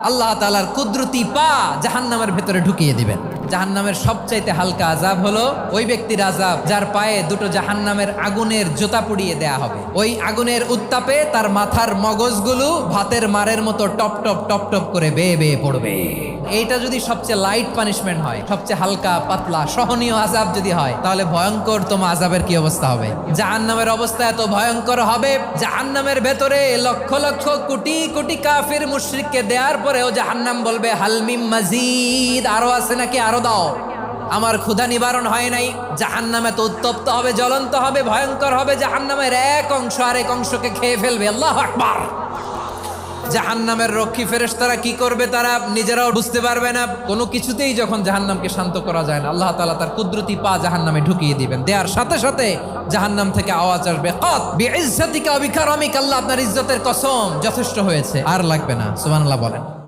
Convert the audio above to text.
আল্লাহ তাআলার কুদরতি পা জাহান্নামের ভেতরে ঢুকিয়ে দিবেন। জাহান্নামের সবচাইতে হালকা আযাব হলো ওই ব্যক্তির আযাব যার পায়ে দুটো জাহান্নামের আগুনের জুতা পুড়িয়ে দেয়া হবে। ওই আগুনের উত্তাপে তার মাথার মগজগুলো ভাতের মারের মতো টপ টপ টপ টপ করে বেয়ে বেয়ে পড়বে। এইটা যদি সবচেয়ে লাইট পানিশমেন্ট হয়, সবচেয়ে হালকা পাতলা সহনীয় আযাব যদি হয়, তাহলে ভয়ঙ্কর তোমার আযাবের কি অবস্থা হবে? জাহান্নামের অবস্থা এত ভয়ঙ্কর হবে, জাহান্নামের ভেতরে লক্ষ লক্ষ কোটি কোটি কাফির মুশরিককে দেওয়ার পরেও জাহান্নাম বলবে হালমিম মাজিদ, আরো আছে নাকি, আরো দাও, আমার ক্ষুধা নিবারণ হয় নাই। জাহান্নামে তো উত্তপ্ত হবে, জ্বলন্ত হবে, ভয়ঙ্কর হবে। জাহান্নামের এক অংশ আরেক অংশকে খেয়ে ফেলবে। আল্লাহু আকবার। জাহান্নামের রক্ষী ফেরেশতারা কি করবে তারা নিজেরাও বুঝতে পারবে না। কোনো কিছুতেই যখন জাহান্নামকে শান্ত করা যায় না, আল্লাহ তাআলা তার কুদরতি পা জাহান্নামে ঢুকিয়ে দিবেন। দেওয়ার সাথে সাথে জাহান্নাম থেকে আওয়াজ আসবে, কাত বিইজ্জাতিকা ওয়া বিকারামিকা, আল্লাহ আপনার ইজ্জতের কসম, যথেষ্ট হয়েছে, আর লাগবে না। সুবহানাল্লাহ বলেন।